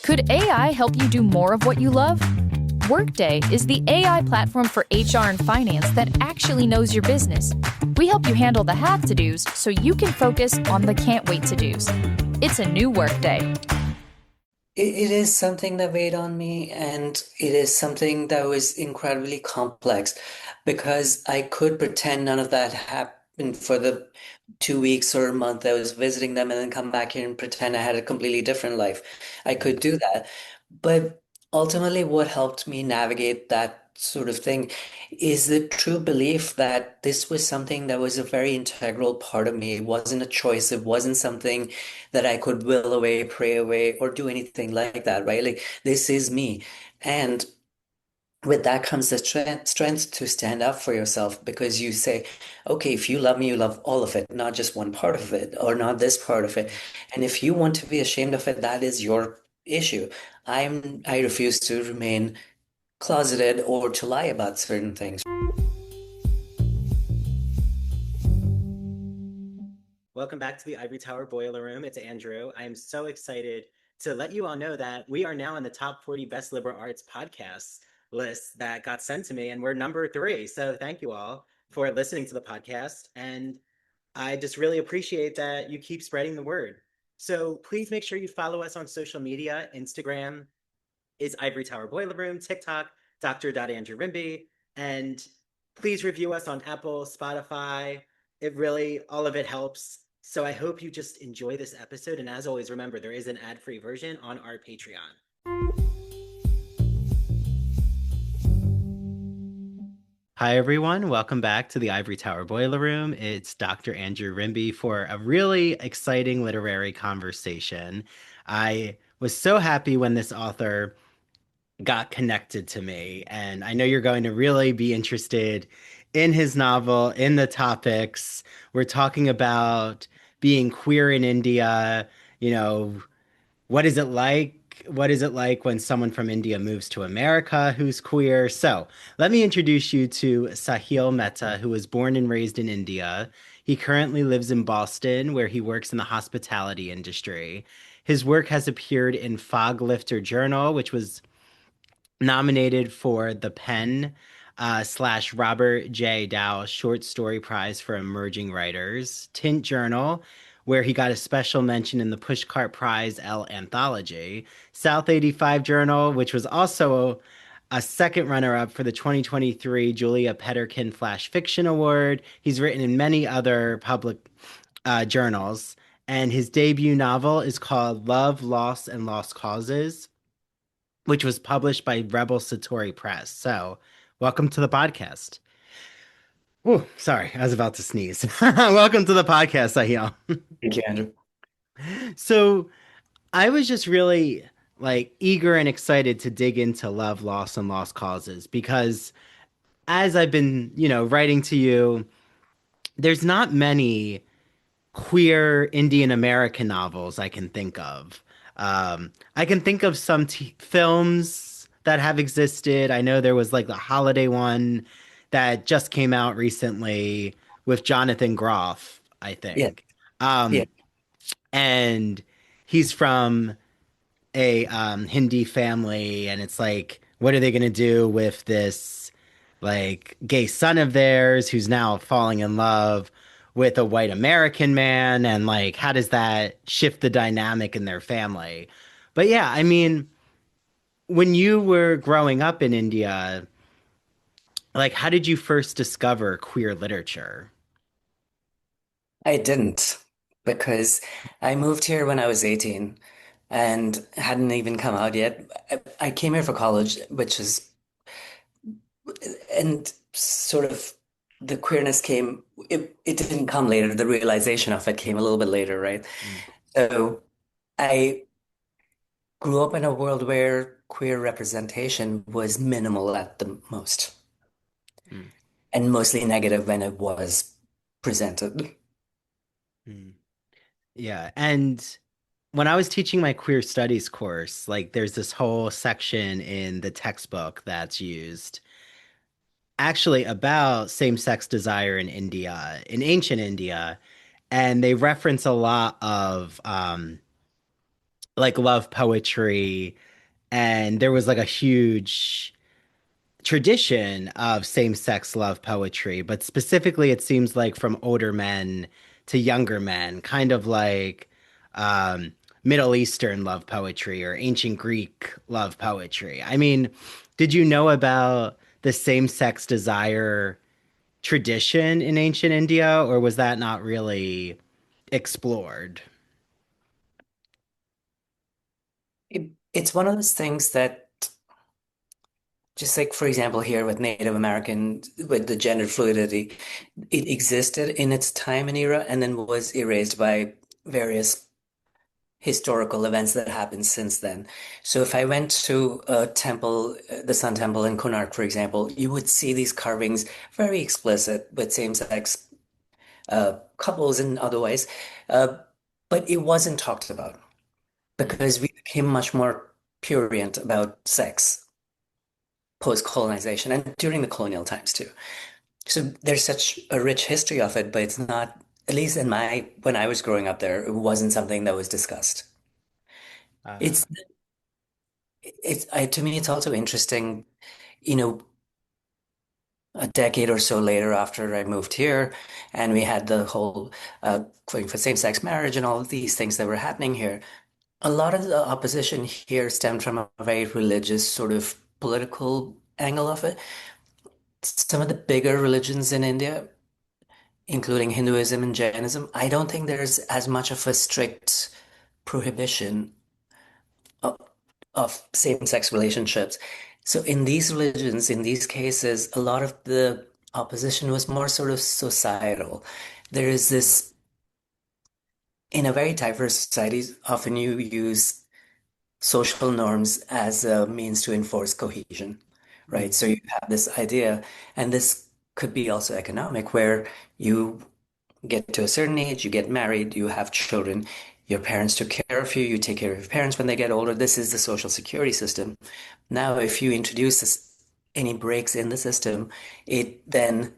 Could AI help you do more of what you love? Workday is the AI platform for HR and finance that actually knows your business. We help you handle the have to do's so you can focus on the can't wait to do's. It's a new Workday. It is something that weighed on me, and it is something that was incredibly complex because I could pretend none of that happened for the 2 weeks or a month I was visiting them and then come back here and pretend I had a completely different life. I could do that. But ultimately, what helped me navigate that sort of thing is the true belief that this was something that was a very integral part of me. It wasn't a choice. It wasn't something that I could will away, pray away, or do anything like that, right? Like this is me. And with that comes the strength to stand up for yourself because you say, okay, if you love me, you love all of it, not just one part of it or not this part of it. And if you want to be ashamed of it, that is your issue. I refuse to remain closeted or to lie about certain things. Welcome back to the Ivory Tower Boiler Room. It's Andrew. I am so excited to let you all know that we are now in the top 40 best liberal arts podcasts list that got sent to me, and we're number 3. So thank you all for listening to the podcast. And I just really appreciate that you keep spreading the word. So please make sure you follow us on social media. Instagram is Ivory Tower Boiler Room, TikTok, Dr. Rimby, and please review us on Apple, Spotify. It really, all of it helps. So I hope you just enjoy this episode. And as always, remember, there is an ad-free version on our Patreon. Hi, everyone. Welcome back to the Ivory Tower Boiler Room. It's Dr. Andrew Rimby for a really exciting literary conversation. I was so happy when this author got connected to me, and I know you're going to really be interested in his novel, in the topics. We're talking about being queer in India, you know, what is it like? What is it like when someone from India moves to America who's queer? So, let me introduce you to Sahil Mehta, who was born and raised in India. He currently lives in Boston, where he works in the hospitality industry. His work has appeared in Fog Lifter Journal, which was nominated for the Penn slash Robert J. Dow Short Story Prize for Emerging Writers, Tint Journal, where he got a special mention in the Pushcart Prize L Anthology, South 85 Journal, which was also a second runner-up for the 2023 Julia Pederkin Flash Fiction Award. He's written in many other public journals, and his debut novel is called Love, Loss, and Lost Causes, which was published by Rebel Satori Press. So, welcome to the podcast. Oh, sorry, I was about to sneeze. Welcome to the podcast, Sahil. Thank you, Andrew. So, I was just really eager and excited to dig into love, loss, and lost causes because as I've been, writing to you, there's not many queer Indian American novels I can think of. I can think of some films that have existed. I know there was like the holiday one that just came out recently with Jonathan Groff, I Yeah, think. yeah. Um, and he's from a Hindi family, and it's like, what are they going to do with this gay son of theirs who's now falling in love with a white American man, and how does that shift the dynamic in their family? But yeah, I mean, when you were growing up in India, how did you first discover queer literature? I didn't because I moved here when I was 18 and hadn't even come out yet. I came here for college, which is, and sort of the queerness came, it didn't come later. The realization of it came a little bit later, right? Mm, So I grew up in a world where queer representation was minimal at the most mm, and mostly negative when it was presented. mm. Yeah, and when I was teaching my queer studies course, there's this whole section in the textbook that's used actually about same-sex desire in India, in ancient India, and they reference a lot of like love poetry, and there was like a huge tradition of same-sex love poetry, but specifically it seems like from older men to younger men, kind of like um, Middle Eastern love poetry or ancient Greek love poetry. I mean, did you know about the same-sex desire tradition in ancient India, or was that not really explored? It's one of those things that, just like, for example, here with Native American, with the gender fluidity, it existed in its time and era and then was erased by various historical events that happened since then. So if I went to a temple, the Sun Temple in Konark, for example, you would see these carvings very explicit with same-sex couples and otherwise. Uh, but it wasn't talked about Mm. because we became much more prurient about sex post-colonization and during the colonial times too. So there's such a rich history of it, but it's not, at least in my, when I was growing up there, it wasn't something that was discussed. Uh, It's, to me, it's also interesting, you know, a decade or so later after I moved here, and we had the whole going for same-sex marriage and all of these things that were happening here. A lot of the opposition here stemmed from a very religious sort of political angle of it. Some of the bigger religions in India, including Hinduism and Jainism, I don't think there's as much of a strict prohibition of, of same-sex relationships. So in these religions, in these cases, a lot of the opposition was more sort of societal. There is this, in a very diverse society, often you use social norms as a means to enforce cohesion, right? mm. So you have this idea, and this could be also economic, where you get to a certain age, you get married, you have children, your parents took care of you, you take care of your parents when they get older. This is the social security system. Now, if you introduce any breaks in the system, it then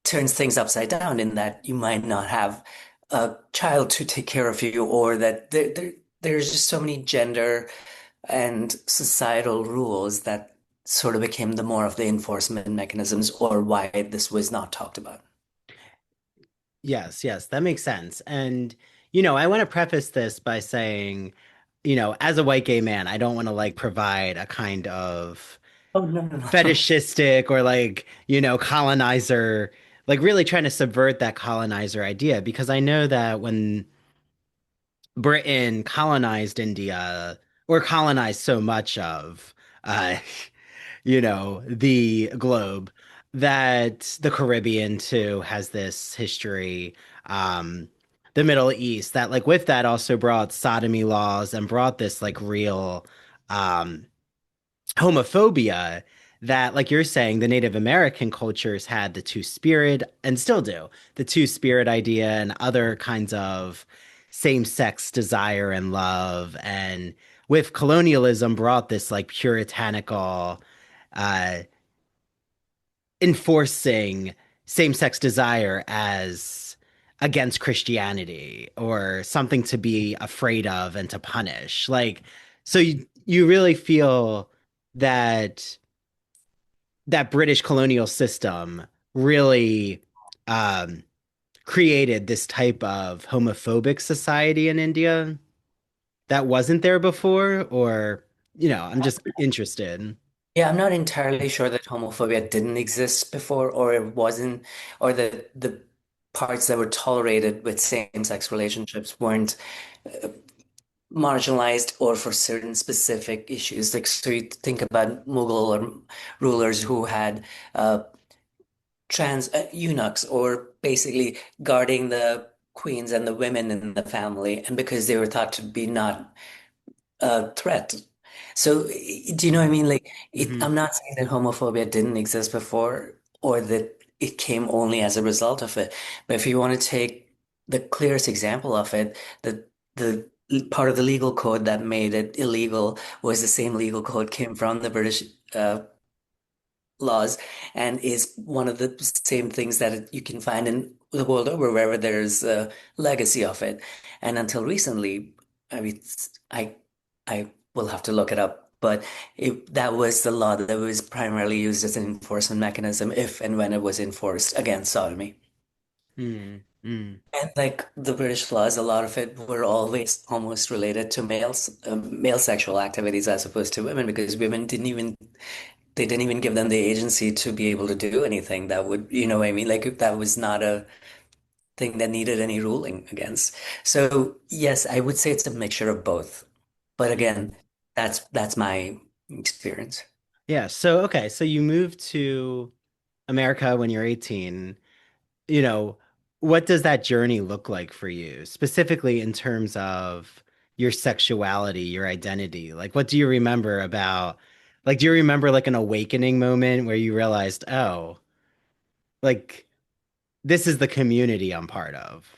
turns things upside down in that you might not have a child to take care of you, or that there's just so many gender and societal rules that sort of became the more of the enforcement mechanisms or why this was not talked about. Yes, yes, that makes sense. And, I want to preface this by saying, as a white gay man, I don't want to like provide a kind of Oh, no, no, no. fetishistic or like, colonizer, like really trying to subvert that colonizer idea because I know that when Britain colonized India or colonized so much of uh the globe, that the Caribbean too has this history, um, the Middle East, that like with that also brought sodomy laws and brought this like real um, homophobia that, like you're saying, the Native American cultures had the two-spirit and still do the two-spirit idea and other kinds of same-sex desire and love. And with colonialism brought this like puritanical uh, enforcing same-sex desire as against Christianity or something to be afraid of and to punish. Like, so you really feel that that British colonial system really um, created this type of homophobic society in India that wasn't there before, or, I'm just interested. Yeah, I'm not entirely sure that homophobia didn't exist before, or it wasn't, or that the parts that were tolerated with same-sex relationships weren't marginalized or for certain specific issues. Like, so you think about Mughal or rulers who had trans eunuchs, or basically guarding the queens and the women in the family, and because they were thought to be not a threat. So, do you know what I mean? Like, Hmm. I'm not saying that homophobia didn't exist before or that it came only as a result of it. But if you want to take the clearest example of it, the part of the legal code that made it illegal was the same legal code came from the British laws and is one of the same things that you can find in the world over wherever there's a legacy of it. And until recently, I mean, I will have to look it up, but that was the law that was primarily used as an enforcement mechanism if and when it was enforced against sodomy. Mm, mm, And like the British laws, a lot of it were always almost related to male sexual activities as opposed to women, because women they didn't even give them the agency to be able to do anything that would, you know what I mean? Like that was not a thing that needed any ruling against. So yes, I would say it's a mixture of both. But mm. again, that's my experience. Yeah. So, okay. So you moved to America when you're 18. You know, what does that journey look like for you, specifically in terms of your sexuality, your identity? Like, what do you remember about, like, do you remember like an awakening moment where you realized, oh, like, this is the community I'm part of?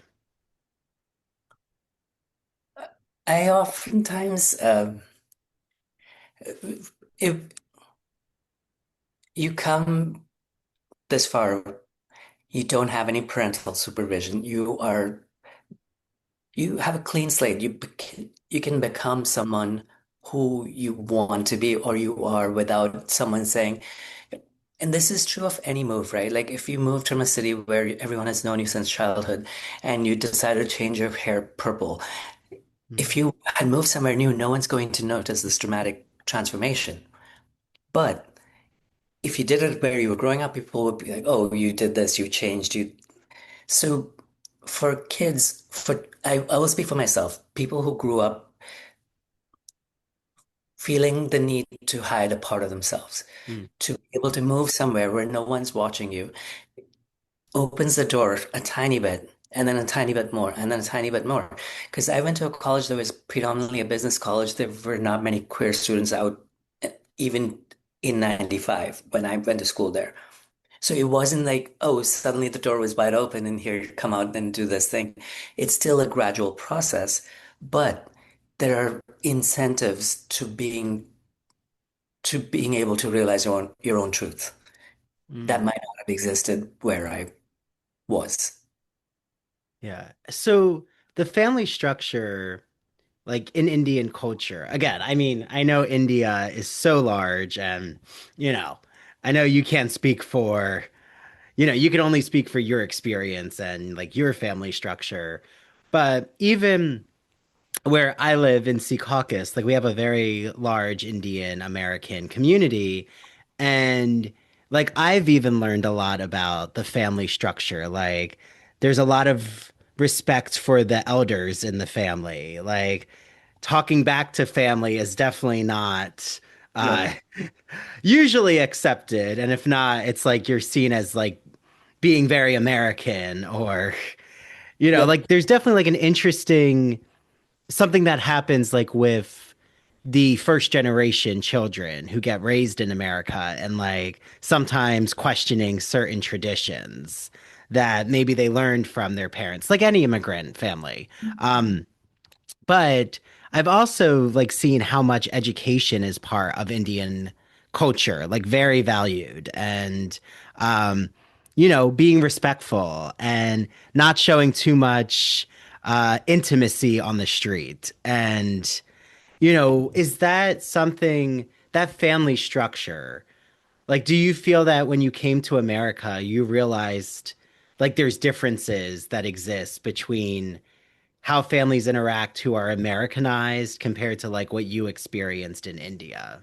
I oftentimes, if you come this far, you don't have any parental supervision. You have a clean slate. You can become someone who you want to be or you are without someone saying, and this is true of any move, right? Like if you moved from a city where everyone has known you since childhood and you decided to change your hair purple, if Mm, you had moved somewhere new, no one's going to notice this dramatic transformation. But if you did it where you were growing up, people would be like, "Oh, you did this, you changed, you." So for kids, I will speak for myself. People who grew up feeling the need to hide a part of themselves, mm, to be able to move somewhere where no one's watching you, opens the door a tiny bit, and then a tiny bit more, and then a tiny bit more. Because I went to a college that was predominantly a business college. There were not many queer students out, even in 95 when I went to school there. So it wasn't like, oh, suddenly the door was wide open and here, come out and do this thing. It's still a gradual process, but there are incentives to being able to realize your own truth that mm. might not have existed where I was. Yeah. So the family structure, like in Indian culture, again, I mean, I know India is so large and, you know, I know you can't speak for, you can only speak for your experience and like your family structure. But even where I live in Secaucus, like we have a very large Indian American community. And like I've even learned a lot about the family structure. Like there's a lot of respect for the elders in the family. Like talking back to family is definitely not uh No. usually accepted. And if not, it's like you're seen as like being very American or Yep. like there's definitely like an interesting something that happens like with the first generation children who get raised in America and like sometimes questioning certain traditions that maybe they learned from their parents, like any immigrant family. But I've also like seen how much education is part of Indian culture, like very valued and um, being respectful and not showing too much intimacy on the street. And, is that something that family structure? Like, do you feel that when you came to America, you realized like there's differences that exist between how families interact who are Americanized compared to like what you experienced in India?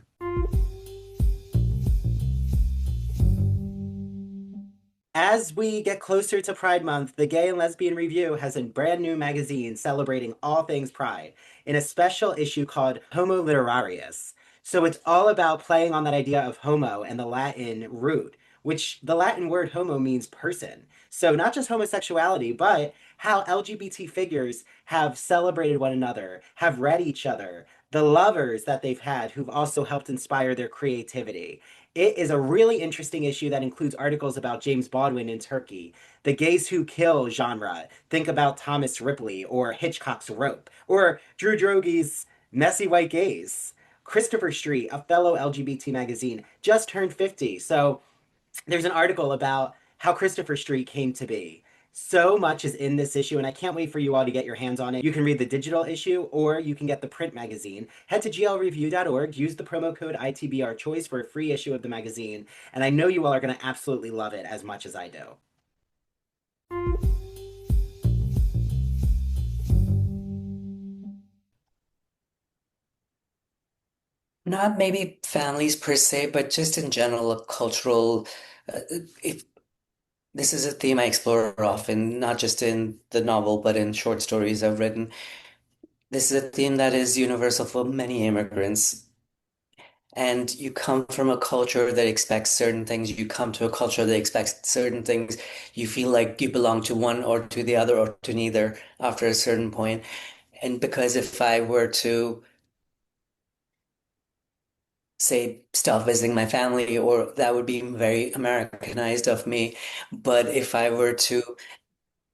As we get closer to Pride Month, the Gay and Lesbian Review has a brand new magazine celebrating all things Pride in a special issue called Homo Literarius. So it's all about playing on that idea of homo and the Latin root, which the Latin word homo means person. So not just homosexuality, but how LGBT figures have celebrated one another, have read each other, the lovers that they've had who've also helped inspire their creativity. It is a really interesting issue that includes articles about James Baldwin in Turkey, the gays who kill genre. Think about Thomas Ripley or Hitchcock's Rope or Drew Drogi's Messy White Gays. Christopher Street, a fellow LGBT magazine, just turned 50. So there's an article about how Christopher Street came to be. So much is in this issue, and I can't wait for you all to get your hands on it. You can read the digital issue, or you can get the print magazine. Head to glreview.org, use the promo code ITBR Choice for a free issue of the magazine, and I know you all are going to absolutely love it as much as I do. Not maybe families per se, but just in general, a cultural, if this is a theme I explore often, not just in the novel, but in short stories I've written. This is a theme that is universal for many immigrants. And you come from a culture that expects certain things. You come to a culture that expects certain things. You feel like you belong to one or to the other or to neither after a certain point. And because if I were to say stop visiting my family, or that would be very Americanized of me. But if I were to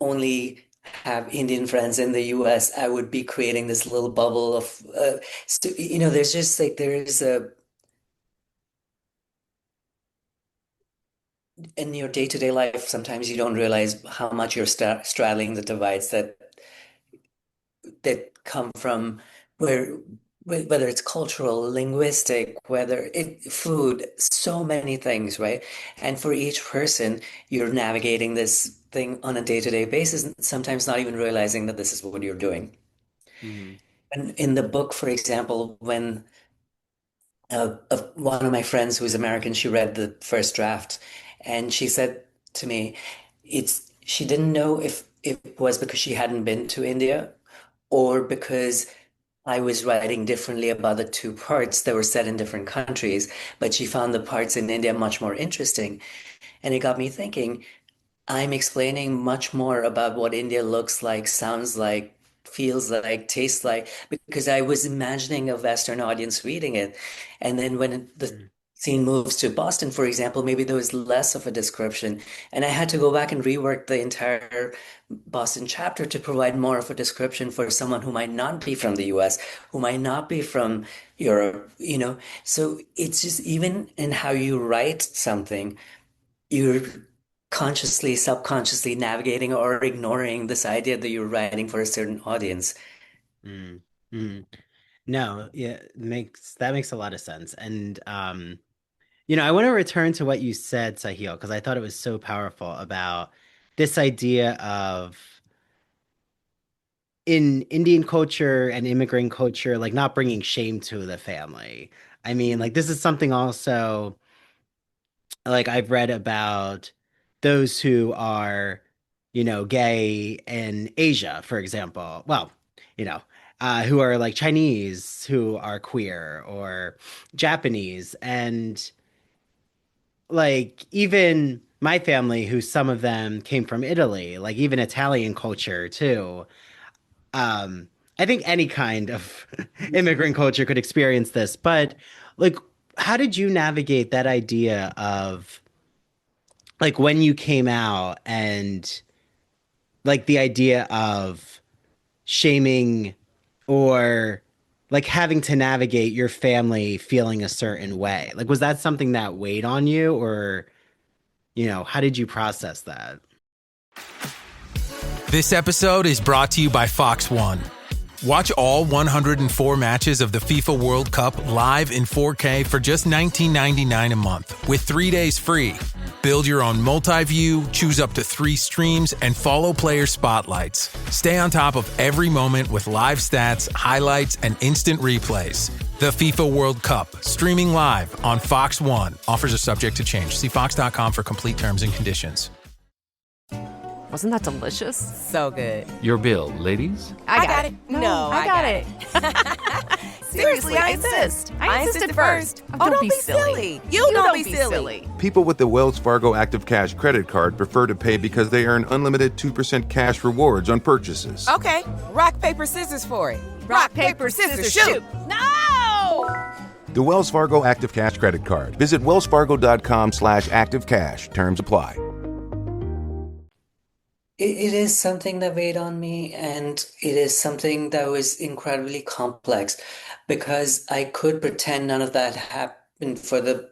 only have Indian friends in the US, I would be creating this little bubble of, there's just like, there's a, in your day-to-day life, sometimes you don't realize how much you're straddling the divides that come from where whether it's cultural, linguistic, whether it food, so many things, right? And for each person, you're navigating this thing on a day-to-day basis, and sometimes not even realizing that this is what you're doing. Mm-hmm. And in the book, for example, when one of my friends who's American, she read the first draft, and she said to me, she didn't know if it was because she hadn't been to India or because I was writing differently about the two parts that were set in different countries, but she found the parts in India much more interesting. And it got me thinking, I'm explaining much more about what India looks like, sounds like, feels like, tastes like, because I was imagining a Western audience reading it. And then when the scene moves to Boston, for example, maybe there was less of a description. And I had to go back and rework the entire Boston chapter to provide more of a description for someone who might not be from the US, who might not be from Europe, So it's just even in how you write something, you're consciously, subconsciously navigating or ignoring this idea that you're writing for a certain audience. Mm-hmm. No, yeah, that makes a lot of sense. And I want to return to what you said, Sahil, because I thought it was so powerful about this idea of in Indian culture and immigrant culture, like not bringing shame to the family. I mean, like this is something also like I've read about those who are, gay in Asia, for example. Well, who are like Chinese, who are queer, or Japanese. And like even my family, who some of them came from Italy, like even Italian culture too. Um, I think any kind of immigrant culture could experience this, but like, how did you navigate that idea of like when you came out and like the idea of shaming or like having to navigate your family feeling a certain way? Like, was that something that weighed on you, or, how did you process that? This episode is brought to you by Fox One. Watch all 104 matches of the FIFA World Cup live in 4K for just $19.99 a month with 3 days free. Build your own multi-view, choose up to 3 streams, and follow player spotlights. Stay on top of every moment with live stats, highlights, and instant replays. The FIFA World Cup, streaming live on Fox One. Offers are subject to change. See fox.com for complete terms and conditions. Wasn't that delicious? So good. Your bill, ladies? I got it. No, I got it. Seriously, I insist. I insisted first. Oh, don't be silly. You don't be silly. People with the Wells Fargo Active Cash credit card prefer to pay because they earn unlimited 2% cash rewards on purchases. Okay, rock, paper, scissors for it. Rock, paper, scissors, shoot. No! The Wells Fargo Active Cash credit card. Visit wellsfargo.com/activecash. Terms apply. it is something that weighed on me, and it is something that was incredibly complex because I could pretend none of that happened for the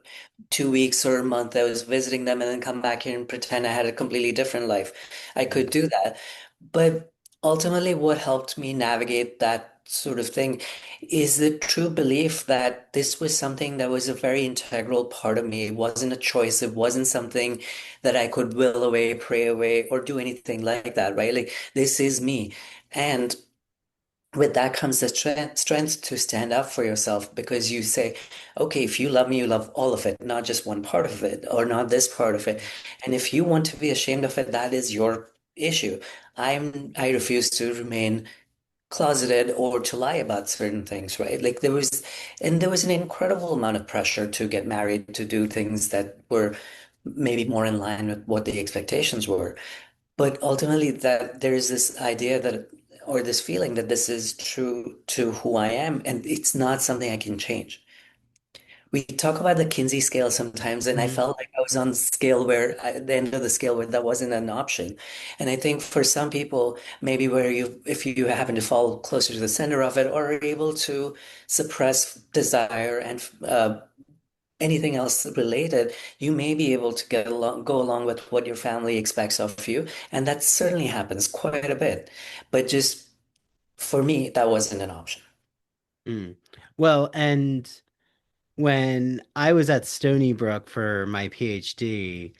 2 weeks or a month I was visiting them and then come back here and pretend I had a completely different life. I could do that. But ultimately, what helped me navigate that sort of thing is the true belief that this was something that was a very integral part of me. It wasn't a choice. It wasn't something that I could will away, pray away, or do anything like that, right? Like, this is me. And with that comes the strength to stand up for yourself because you say, okay, if you love me, you love all of it, not just one part of it or not this part of it. And if you want to be ashamed of it, that is your issue. I refuse to remain closeted or to lie about certain things, right? Like there was an incredible amount of pressure to get married, to do things that were maybe more in line with what the expectations were. But ultimately, that there is this idea that, or this feeling that this is true to who I am, and it's not something I can change. We talk about the Kinsey scale sometimes, and I Mhm. felt like I was on the scale where, at the end of the scale, where that wasn't an option. And I think for some people, maybe where you, if you happen to fall closer to the center of it, or are able to suppress desire and anything else related, you may be able to go along with what your family expects of you. And that certainly happens quite a bit. But just for me, that wasn't an option. Mm. Well, and when I was at Stony Brook for my PhD,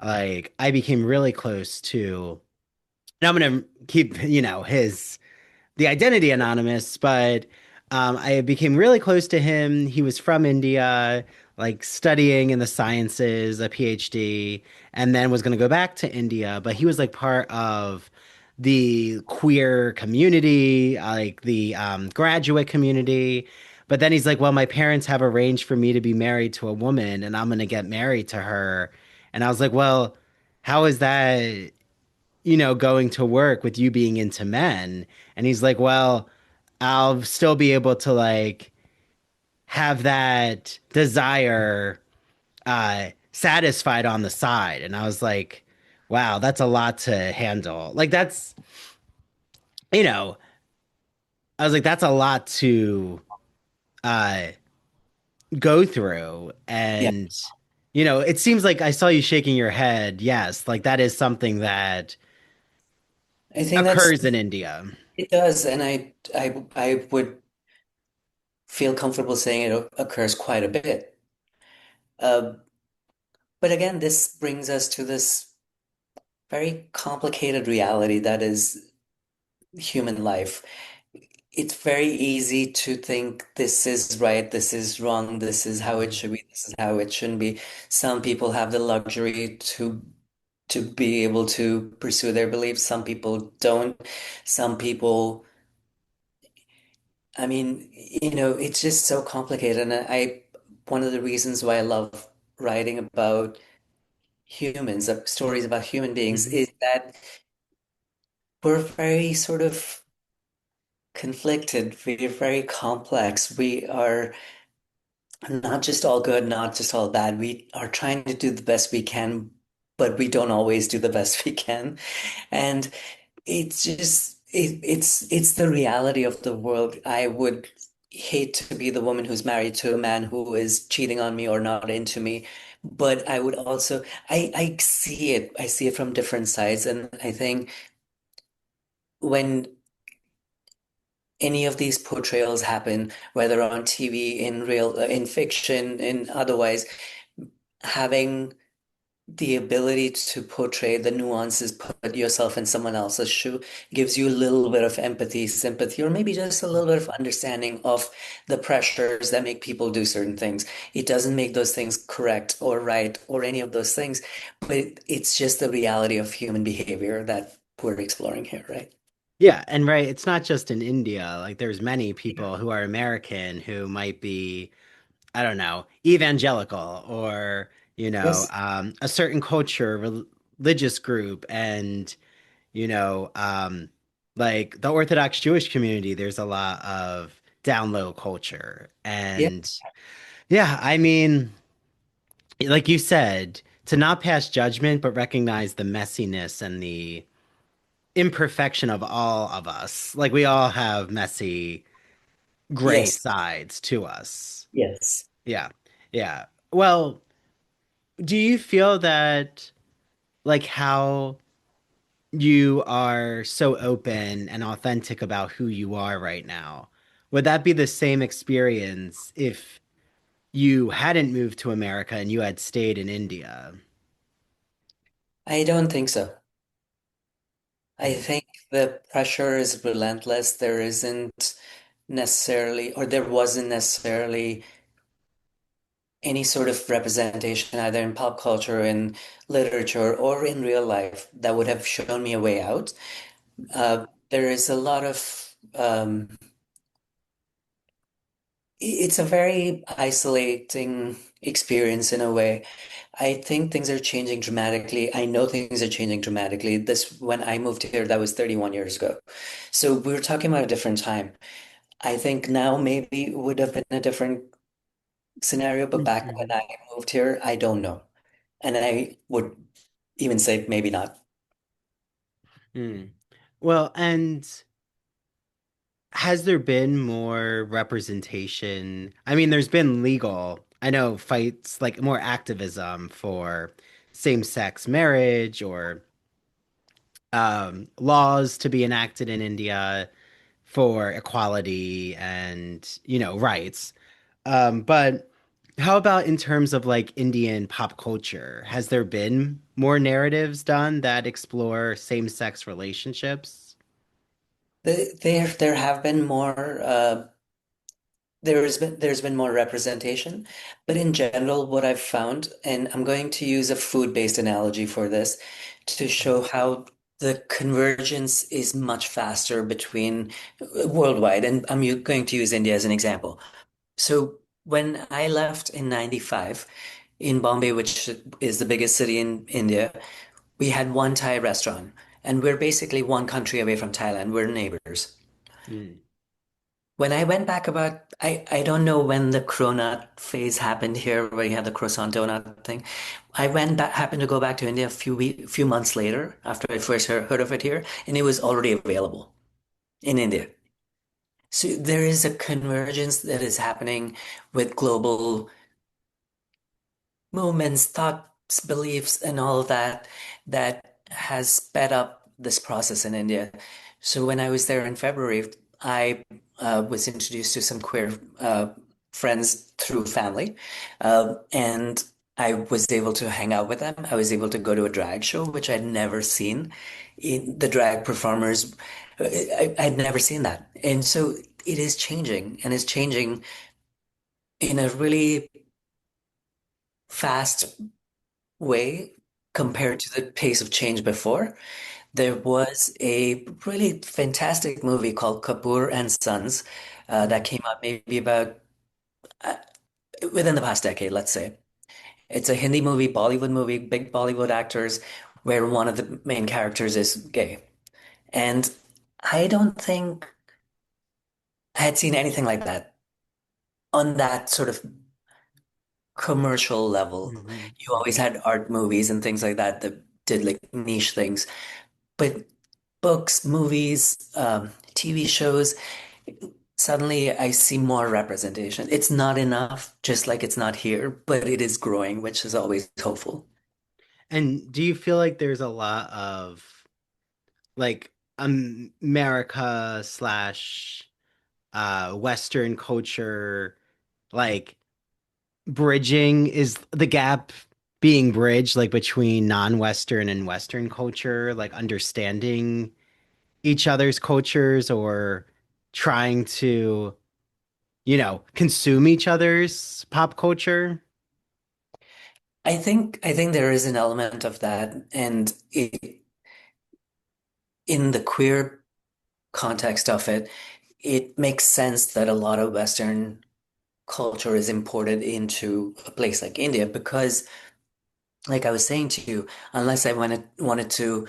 like I became really close to, and I'm gonna keep, his the identity anonymous, but I became really close to him. He was from India, like studying in the sciences, a PhD, and then was going to go back to India. But he was like part of the queer community, like the graduate community. But then he's like, well, my parents have arranged for me to be married to a woman, and I'm going to get married to her. And I was like, well, how is that? Going to work with you being into men. And he's like, well, I'll still be able to like have that desire satisfied on the side. And I was like, wow, that's a lot to handle. Like you know, I was like, that's a lot to uh go through. Yeah, And it seems like I saw you shaking your head. Yes, like that is something that I think occurs in India. it does. And I would feel comfortable saying it occurs quite a bit. Uh, but again, this brings us to this very complicated reality that is human life. It's very easy to think this is right, this is wrong, this is how it Mhm. should be, this is how it shouldn't be. Some people have the luxury to be able to pursue their beliefs. Some people don't. Some people, I mean, it's just so complicated. And one of the reasons why I love writing about humans, stories about human beings, Mhm. is that we're very sort of conflicted. We're very complex. We are not just all good, not just all bad. We are trying to do the best we can, but we don't always do the best we can. And it's just it's the reality of the world. I would hate to be the woman who's married to a man who is cheating on me or not into me. But I would also I see it. I see it from different sides. And I think when any of these portrayals happen, whether on TV, in real, in fiction, in otherwise, having the ability to portray the nuances, put yourself in someone else's shoe, gives you a little bit of empathy, sympathy, or maybe just a little bit of understanding of the pressures that make people do certain things. It doesn't make those things correct or right or any of those things, but it's just the reality of human behavior that we're exploring here, right? Yeah, and right, it's not just in India. Like there's many people who are American who might be, I don't know, evangelical or, Yes. a certain culture, religious group, and, you know, um, like the Orthodox Jewish community, there's a lot of down low culture. Yeah. And yeah, I mean, like you said, to not pass judgment, but recognize the messiness and the imperfection of all of us. Like we all have messy gray Yes, sides to us. yes. Yeah. Yeah. Well, do you feel that like how you are so open and authentic about who you are right now, would that be the same experience if you hadn't moved to America and you had stayed in India? I don't think so. I Mm, think the pressure is relentless. There isn't necessarily, or there wasn't necessarily any sort of representation either in pop culture, in literature, or in real life that would have shown me a way out. There is a lot of it's a very isolating experience in a way. I think things are changing dramatically. I know things are changing dramatically. This, when I moved here, that was 31 years ago. So we were talking about a different time. I think now maybe it would have been a different scenario, but back when mhm, I moved here, I don't know. And I would even say maybe not. mm. Well, and has there been more representation? I mean, there's been legal, I know, fights, like more activism for same-sex marriage or laws to be enacted in India for equality and, rights. But how about in terms of like Indian pop culture? Has there been more narratives done that explore same-sex relationships? There have been more there's been more representation, but in general, what I've found, and I'm going to use a food-based analogy for this to show how the convergence is much faster between worldwide, and going to use India as an example. So when I left in 95 in Bombay, which is the biggest city in India, we had one Thai restaurant, and we're basically one country away from Thailand. We're neighbors. Mm, When I went back about, I don't know when the cronut phase happened here, where you had the croissant donut thing. I went back, happened to go back to India few months later after I first heard of it here, and it was already available in India. So there is a convergence that is happening with global movements, thoughts, beliefs, and all of that that has sped up this process in India. So when I was there in February, I was introduced to some queer friends through family, and I was able to hang out with them. I was able to go to a drag show, which I'd never seen. In the drag performers, I'd never seen that, and so it is changing, and it's changing in a really fast way compared to the pace of change before. There was a really fantastic movie called Kapoor and Sons that came out maybe about uh, within the past decade, let's say. It's a Hindi movie, Bollywood movie, big Bollywood actors, where one of the main characters is gay. And I don't think I had seen anything like that on that sort of commercial level. mhm. You always had art movies and things like that that did like niche things. But books, movies, TV shows, suddenly I see more representation. It's not enough, just like it's not here, but it is growing, which is always hopeful. And do you feel like there's a lot of like America slash Western culture, like bridging is the gap being bridged like between non-Western and Western culture, like understanding each other's cultures or trying to, consume each other's pop culture? I think there is an element of that, and in the queer context of it, it makes sense that a lot of Western culture is imported into a place like India because, like I was saying to you, unless I wanted to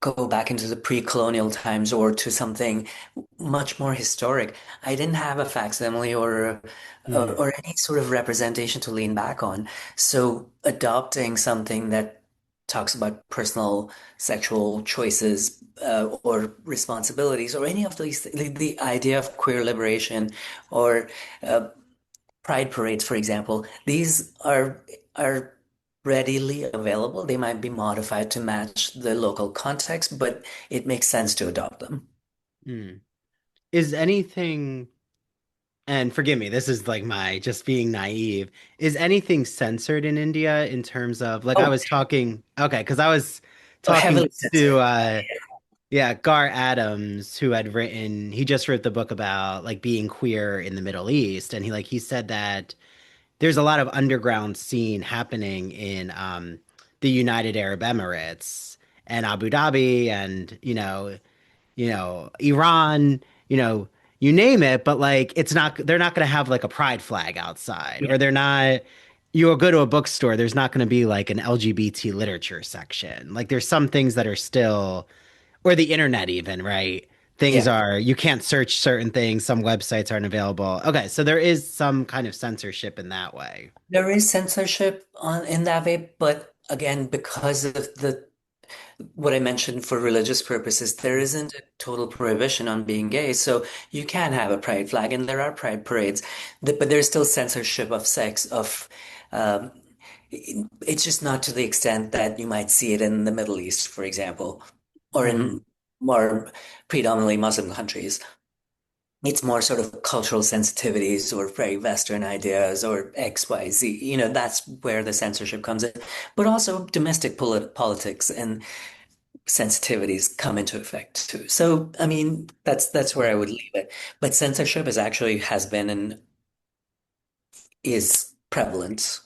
go back into the pre-colonial times or to something much more historic, I didn't have a facsimile Mm, or any sort of representation to lean back on. So adopting something that talks about personal sexual choices or responsibilities or any of these, the idea of queer liberation or uh, pride parades, for example, these are readily available. They might be modified to match the local context, but it makes sense to adopt them. Hmm. Is anything, and forgive me, this is like my just being naive, is anything censored in India in terms of like I Oh, was talking, okay, because I was talking heavily to censored. yeah, Gar Adams, who had written, he just wrote the book about like being queer in the Middle East, and he said that there's a lot of underground scene happening in the United Arab Emirates and Abu Dhabi and Iran, you know, you name it, but like it's not they're not going to have like a pride flag outside or they're not you'll go to a bookstore, there's not going to be like an LGBT literature section. Like there's some things that are still or the internet even, right? Things Yeah. are you can't search certain things, some websites aren't available. Okay, so there is some kind of censorship in that way. There is censorship on in that way, but again, because of the what I mentioned for religious purposes, there isn't a total prohibition on being gay. So you can have a pride flag, and there are pride parades, but there's still censorship of sex. Um, it's just not to the extent that you might see it in the Middle East, for example, or Hmm. in more predominantly Muslim countries. It's more sort of cultural sensitivities or very Western ideas or XYZ. That's where the censorship comes in. But also domestic politics and sensitivities come into effect too. So, I mean, that's where I would leave it. But censorship is actually has been and is prevalent.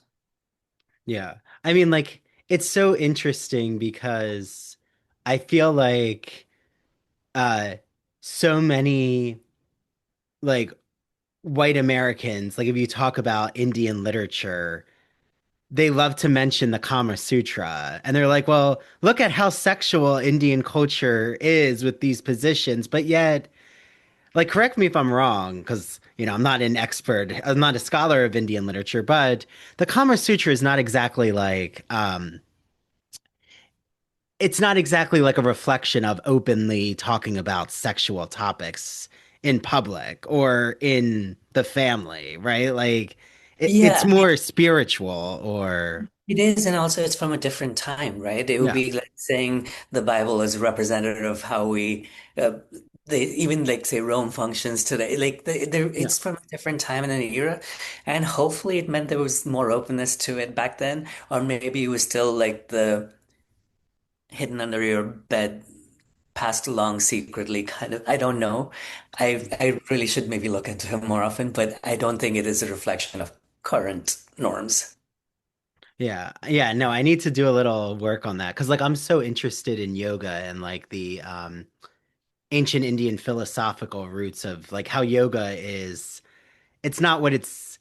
Yeah. I mean, like, it's so interesting because I feel like uh so many like white Americans, like if you talk about Indian literature, they love to mention the Kama Sutra. And they're like, well, look at how sexual Indian culture is with these positions. But yet, like, correct me if I'm wrong, because, I'm not an expert, I'm not a scholar of Indian literature, but the Kama Sutra is not exactly like, it's not exactly like a reflection of openly talking about sexual topics in public or in the family, right? Like it's Yeah, more spiritual or it is, and also it's from a different time, right? It would yeah, be like saying the Bible is representative of how uh, they even like say Rome functions today. Like yeah, it's from a different time and an era, and hopefully it meant there was more openness to it back then, or maybe it was still like the hidden under your bed, passed along secretly, kind of. I don't know. I really should maybe look into it more often, but I don't think it is a reflection of current norms. yeah, yeah. No, I need to do a little work on that because like I'm so interested in yoga and like the ancient Indian philosophical roots of like how yoga is. It's not what it's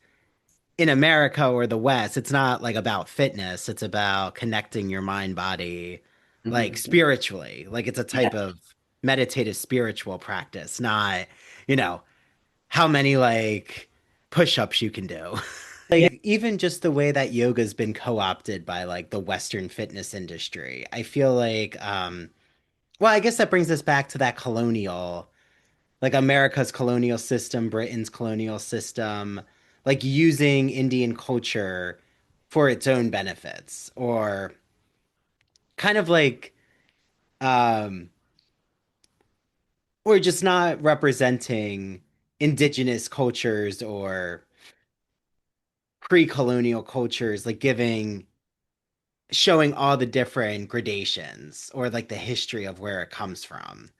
in America or the West, it's not like about fitness. It's about connecting your mind body, like Mhm. spiritually. Like it's a Yeah. type of meditative spiritual practice, not, you know, how many like push-ups you can do. Yeah. Like even just the way that yoga's been co-opted by like the Western fitness industry. I feel like well, I guess that brings us back to that colonial like America's colonial system, Britain's colonial system, like using Indian culture for its own benefits, or kind of like, um, or just not representing indigenous cultures or pre-colonial cultures, like showing all the different gradations or like the history of where it comes from.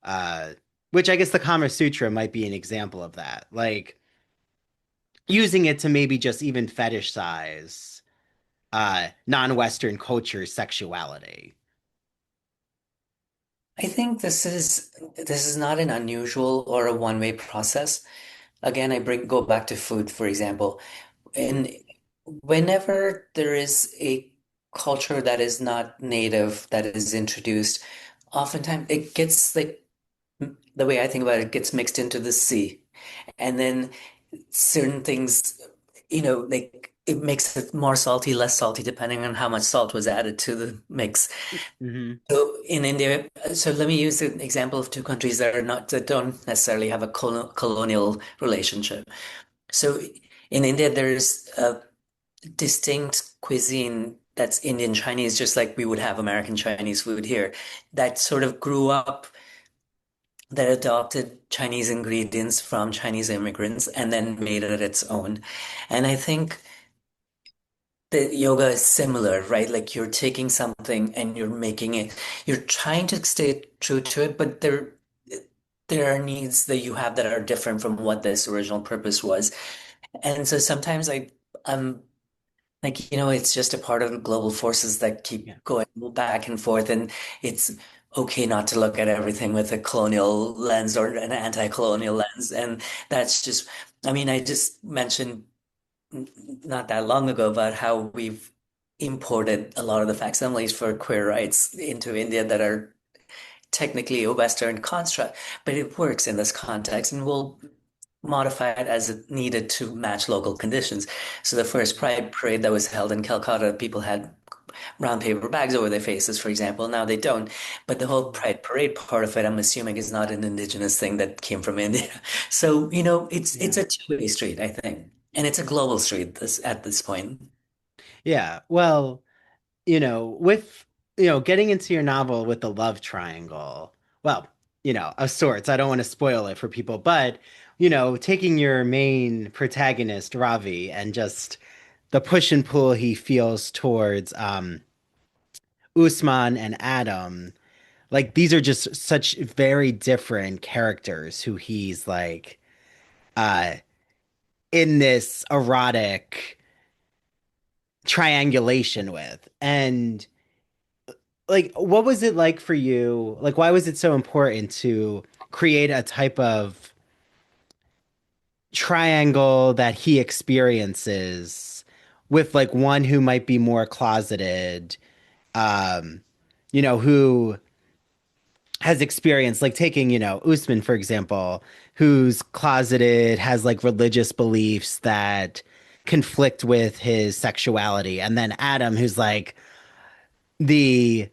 Uh, which I guess the Kama Sutra might be an example of that. Like, using it to maybe just even fetishize non-Western culture sexuality. I think this is not an unusual or a one-way process. Again, go back to food, for example. And whenever there is a culture that is not native that is introduced, oftentimes it gets like the way I think about it, gets mixed into the sea. And then certain things, like it makes it more salty, less salty, depending on how much salt was added to the mix. Hmm. So in India, so let me use an example of two countries that don't necessarily have a colonial relationship. So in India, there's a distinct cuisine that's Indian Chinese, just like we would have American Chinese food here, that sort of grew up, that adopted Chinese ingredients from Chinese immigrants and then made it its own. And I think the yoga is similar, right? Like you're taking something and you're making it, you're trying to stay true to it, but there are needs that you have that are different from what this original purpose was. And so sometimes I'm like, it's just a part of the global forces that keep Yeah. going back and forth, and it's okay not to look at everything with a colonial lens or an anti-colonial lens. And that's just, I mean, I just mentioned not that long ago about how we've imported a lot of the facsimiles for queer rights into India that are technically a Western construct, but it works in this context, and we'll modify it as it needed to match local conditions. So the first Pride parade that was held in Calcutta, people had brown paper bags over their faces, for example. Now they don't. But the whole Pride parade part of it, I'm assuming, is not an indigenous thing that came from India. So, it's Yeah. a two-way street, I think. And it's a global street at this point. Yeah. Well, with getting into your novel with the love triangle, well, of sorts. I don't want to spoil it for people, but taking your main protagonist, Ravi, and just the push and pull he feels towards Usman and Adam, like these are just such very different characters who he's like uh in this erotic triangulation with. And like, what was it like for you? Like, why was it so important to create a type of triangle that he experiences with like one who might be more closeted, um, who has experienced like taking, Usman, for example, who's closeted, has like religious beliefs that conflict with his sexuality, and then Adam, who's like the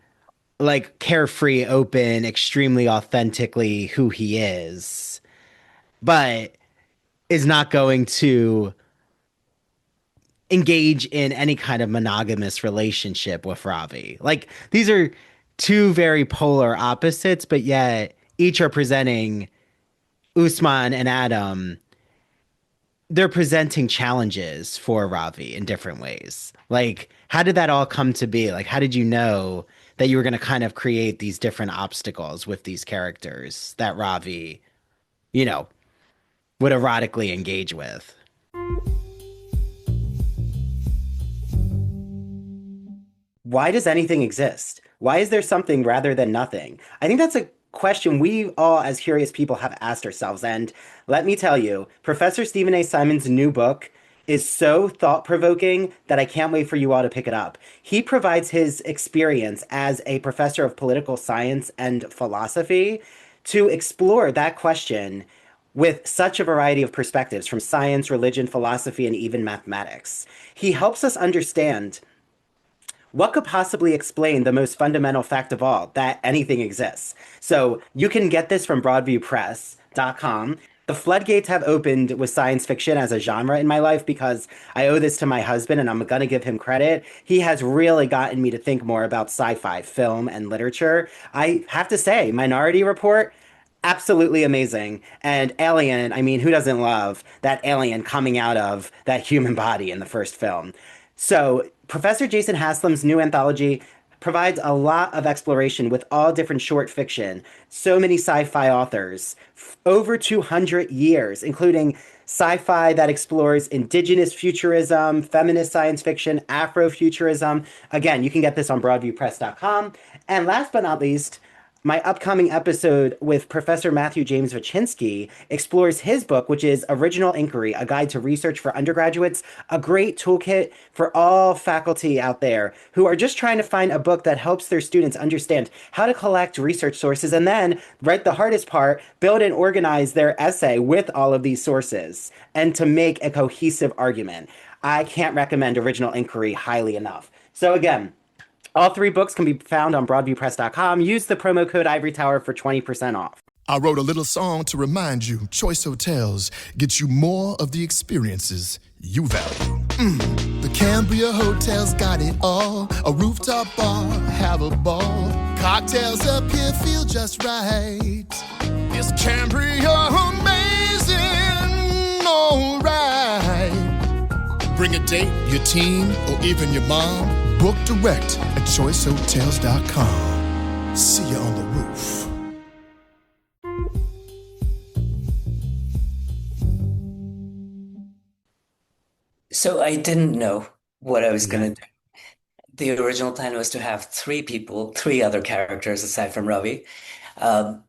like carefree, open, extremely authentically who he is, but is not going to engage in any kind of monogamous relationship with Ravi. Like these are two very polar opposites, but yet each are presenting Usman and Adam. They're presenting challenges for Ravi in different ways. Like, how did that all come to be? Like, how did you know that you were going to kind of create these different obstacles with these characters that Ravi, you know, would erotically engage with? Why does anything exist? Why is there something rather than nothing? I think that's a question we all, as curious people, have asked ourselves. And let me tell you, Professor Stephen A. Simon's new book is so thought provoking that I can't wait for you all to pick it up. He provides his experience as a professor of political science and philosophy to explore that question with such a variety of perspectives from science, religion, philosophy, and even mathematics. He helps us understand what could possibly explain the most fundamental fact of all, that anything exists. So you can get this from broadviewpress.com. The floodgates have opened with science fiction as a genre in my life because I owe this to my husband and I'm going to give him credit. He has really gotten me to think more about sci-fi, film, and literature. I have to say, Minority Report, absolutely amazing. And Alien, I mean, who doesn't love that alien coming out of that human body in the first film? So, Professor Jason Haslam's new anthology provides a lot of exploration with all different short fiction, so many sci-fi authors, over 200 years, including sci-fi that explores indigenous futurism, feminist science fiction, Afrofuturism. Again, you can get this on broadviewpress.com. And last but not least, my upcoming episode with Professor Matthew James Wachinsky explores his book, which is Original Inquiry, A Guide to Research for Undergraduates, a great toolkit for all faculty out there who are just trying to find a book that helps their students understand how to collect research sources and then, right, the hardest part, build and organize their essay with all of these sources and to make a cohesive argument. I can't recommend Original Inquiry highly enough. So again, all three books can be found on broadviewpress.com. Use the promo code Ivory Tower for 20% off. I wrote a little song to remind you Choice Hotels get you more of the experiences you value. The Cambria Hotel's got it all. A rooftop bar, have a ball. Cocktails up here feel just right. Is Cambria amazing? All right. Bring a date, your teen, or even your mom. Book direct at choicehotels.com. See you on the roof. So I didn't know what I was going to do. The original plan was to have three people, three other characters aside from Ravi. Um,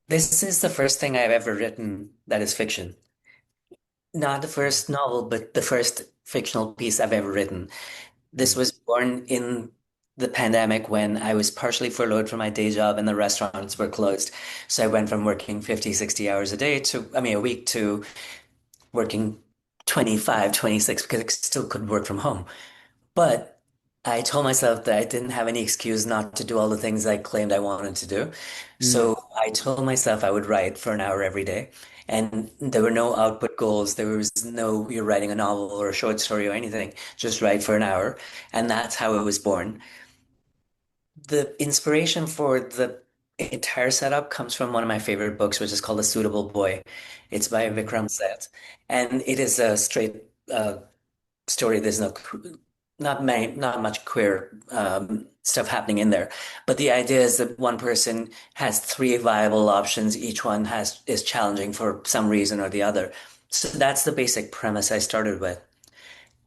this is the first thing I've ever written that is fiction. Not the first novel, but the first fictional piece I've ever written. This was born in the pandemic when I was partially furloughed from my day job and the restaurants were closed. So I went from working 50, 60 hours a day a week to working 25, 26 because I still could work from home. But I told myself that I didn't have any excuse not to do all the things I claimed I wanted to do. So I told myself I would write for an hour every day. And there were no output goals. There was no, you're writing a novel or a short story or anything. Just write for an hour. And that's how it was born. The inspiration for the entire setup comes from one of my favorite books, which is called A Suitable Boy. It's by Vikram Seth. And it is a straight story. There's not much queer stuff happening in there. But the idea is that one person has three viable options. Each one is challenging for some reason or the other. So that's the basic premise I started with.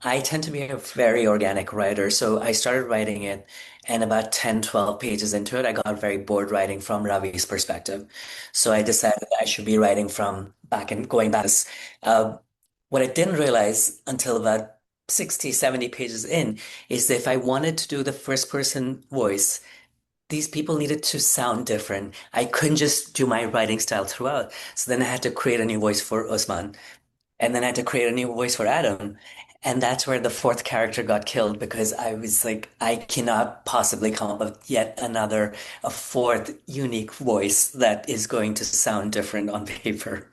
I tend to be a very organic writer, so I started writing it, and about 10, 12 pages into it, I got very bored writing from Ravi's perspective. So I decided I should be writing from back and going back. Uh, what I didn't realize until about 60, 70 pages in is that if I wanted to do the first person voice, these people needed to sound different. I couldn't just do my writing style throughout. So then I had to create a new voice for Usman. And then I had to create a new voice for Adam. And that's where the fourth character got killed because I was like, I cannot possibly come up with a fourth unique voice that is going to sound different on paper.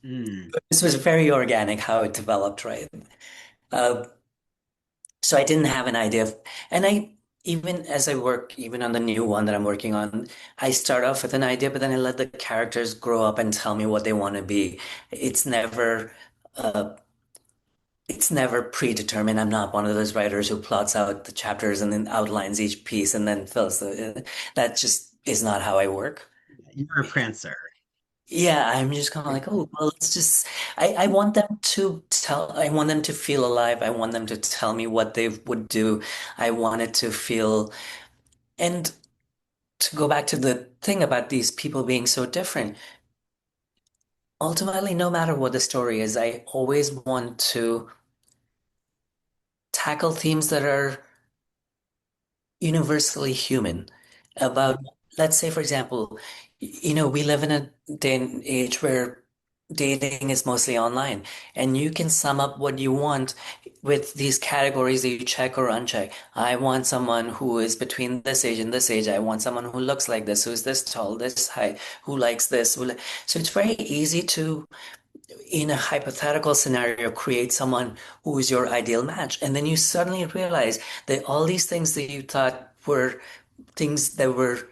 Mm. This was very organic how it developed, right? Uh, so I didn't have an idea of, and even as I work, even on the new one that I'm working on, I start off with an idea, but then I let the characters grow up and tell me what they want to be. It's never, uh, it's never predetermined. I'm not one of those writers who plots out the chapters and then outlines each piece and then fills that just is not how I work. You're a prancer. Yeah, I'm just kind of like, oh, well, I want them to I want them to feel alive. I want them to tell me what they would do. I want it to feel, and to go back to the thing about these people being so different, ultimately, no matter what the story is, I always want to tackle themes that are universally human about, let's say, for example, we live in a day and age where dating is mostly online, and you can sum up what you want with these categories that you check or uncheck. I want someone who is between this age and this age. I want someone who looks like this, who's this tall, this high, who likes this. So it's very easy to, in a hypothetical scenario, create someone who is your ideal match. And then you suddenly realize that all these things that you thought were things that were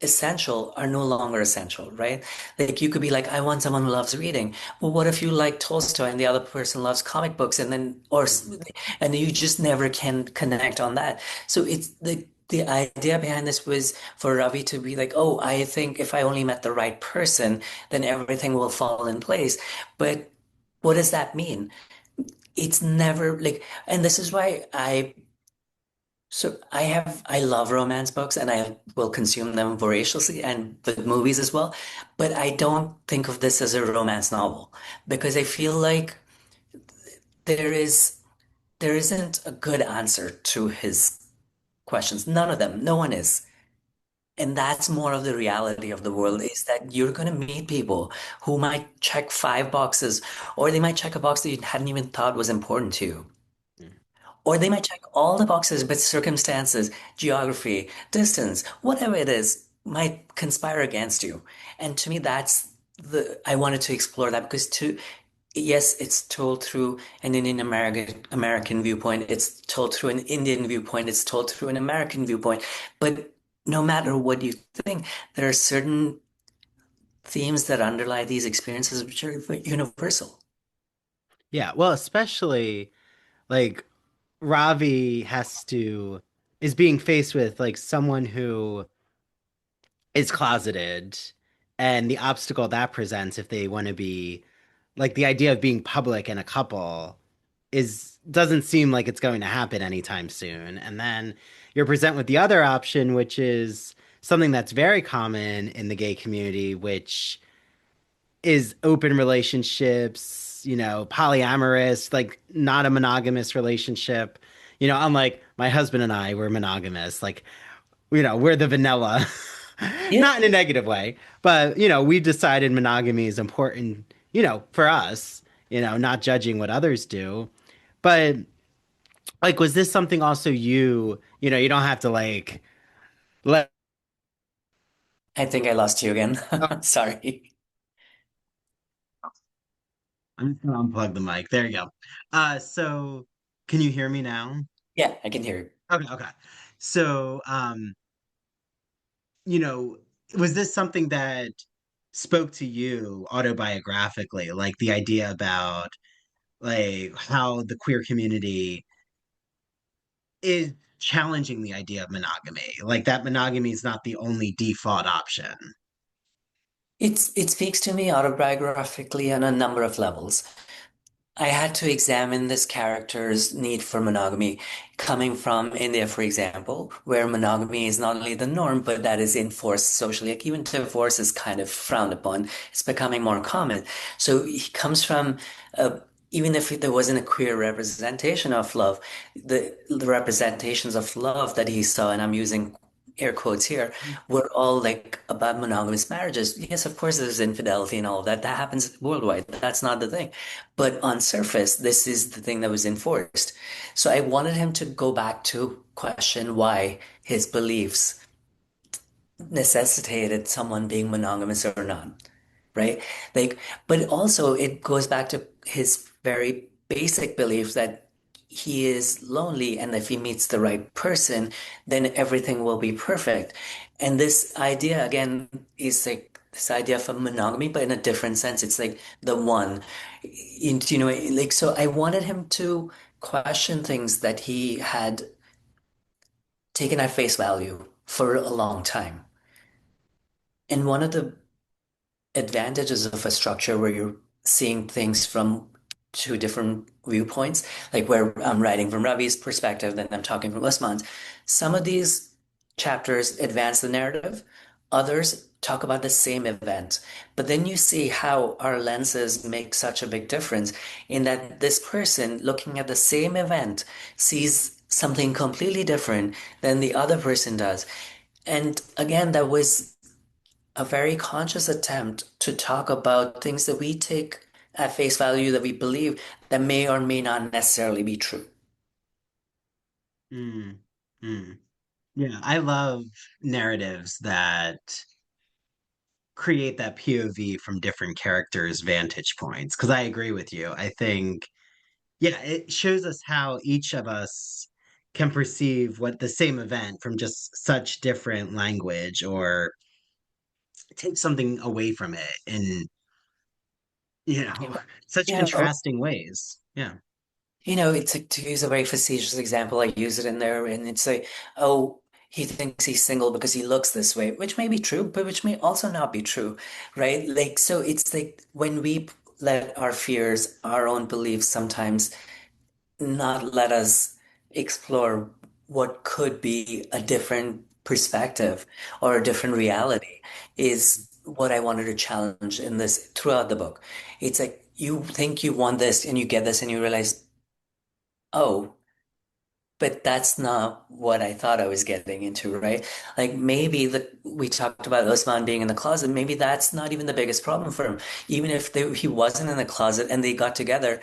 essential are no longer essential, right? Like you could be like, I want someone who loves reading. Well, what if you like Tolstoy and the other person loves comic books and you just never can connect on that. So it's the idea behind this was for Ravi to be like, oh, I think if I only met the right person, then everything will fall in place. But what does that mean? It's never like, and this is why So I love romance books and I will consume them voraciously and with movies as well. But I don't think of this as a romance novel because I feel like there is there isn't a good answer to his questions. None of them. No one is. And that's more of the reality of the world is that you're going to meet people who might check five boxes, or they might check a box that you hadn't even thought was important to you. Mm. Or they might check all the boxes, but circumstances, geography, distance, whatever it is, might conspire against you. And to me, I wanted to explore that because yes, it's told through an Indian American viewpoint. It's told through an Indian viewpoint. It's told through an American viewpoint. But no matter what you think, there are certain themes that underlie these experiences which are universal. Yeah, well, especially like Ravi is being faced with like someone who is closeted and the obstacle that presents if they want to be like the idea of being public in a couple is doesn't seem like it's going to happen anytime soon. And then you're present with the other option, which is something that's very common in the gay community, which is open relationships, polyamorous, like not a monogamous relationship. Unlike my husband and I, we're monogamous. Like, we're the vanilla, Yeah, not in a negative way, but, we've decided monogamy is important, for us, not judging what others do. But, like, was this something also you don't have to, like, let. I think I lost you again. Oh, Sorry. I'm just gonna unplug the mic. There you go. So can you hear me now? Yeah, I can hear you. Okay, okay. So, you know, was this something that spoke to you autobiographically, like the idea about like how the queer community is challenging the idea of monogamy, like that monogamy is not the only default option? It speaks to me autobiographically on a number of levels. I had to examine this character's need for monogamy coming from India, for example, where monogamy is not only the norm, but that is enforced socially. Like even divorce is kind of frowned upon. It's becoming more common. So he comes from, even if there wasn't a queer representation of love, the representations of love that he saw, and I'm using air quotes here, were all like about monogamous marriages. Yes, of course, there's infidelity and all of that. That happens worldwide. That's not the thing. But on surface, this is the thing that was enforced. So I wanted him to go back to question why his beliefs necessitated someone being monogamous or not, right? Like, but also it goes back to his very basic belief that he is lonely and if he meets the right person, then everything will be perfect. And this idea again is like this idea of a monogamy, but in a different sense. It's like the one, like so I wanted him to question things that he had taken at face value for a long time. And one of the advantages of a structure where you're seeing things from two different viewpoints, like where I'm writing from Ravi's perspective, then I'm talking from Usman's. Some of these chapters advance the narrative, others talk about the same event. But then you see how our lenses make such a big difference in that this person looking at the same event sees something completely different than the other person does. And again, that was a very conscious attempt to talk about things that we take at face value that we believe that may or may not necessarily be true. Mm, mm. Yeah, I love narratives that create that POV from different characters' vantage points. Because I agree with you. I think, yeah, it shows us how each of us can perceive what the same event from just such different language or take something away from it in, such Yeah, or, contrasting ways. Yeah. it's like to use a very facetious example, I use it in there, and it's like, oh, he thinks he's single because he looks this way, which may be true, but which may also not be true, right? Like, so it's like when we let our fears, our own beliefs sometimes not let us explore what could be a different perspective or a different reality is what I wanted to challenge in this throughout the book. It's like you think you want this and you get this and you realize, oh, but that's not what I thought I was getting into, right? Like maybe we talked about Usman being in the closet. Maybe that's not even the biggest problem for him. Even if he wasn't in the closet and they got together,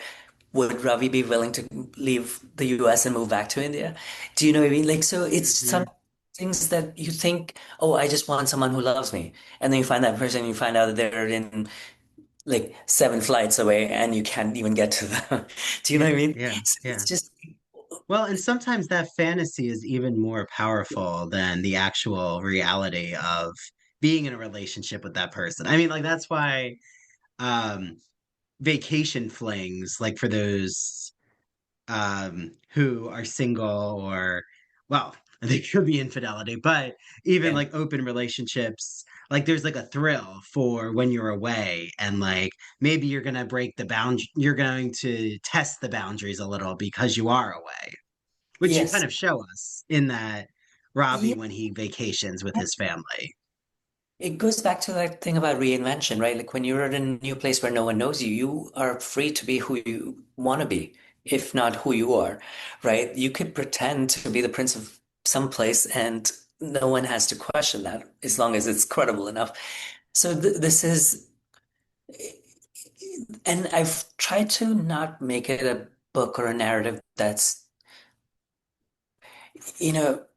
would Ravi be willing to leave the US and move back to India? Do you know what I mean? Like, so it's some Mhm. things that you think, oh, I just want someone who loves me. And then you find that person, you find out that they're in like 7 flights away and you can't even get to them. Do you know Yeah, what I mean? yeah, So yeah. it's just, Well, and sometimes that fantasy is even more powerful than the actual reality of being in a relationship with that person. I mean, like that's why um vacation flings, like for those who are single or well, they could be infidelity, but even yeah. like open relationships, like there's like a thrill for when you're away and like maybe you're gonna break the bound you're going to test the boundaries a little because you are away, which you kind Yes. of show us in that Ravi Yeah. when he vacations with his family. It goes back to that thing about reinvention, right? Like when you're in a new place where no one knows you, you are free to be who you want to be, if not who you are, right? You could pretend to be the prince of some place and no one has to question that as long as it's credible enough. So this is, and I've tried to not make it a book or a narrative that's,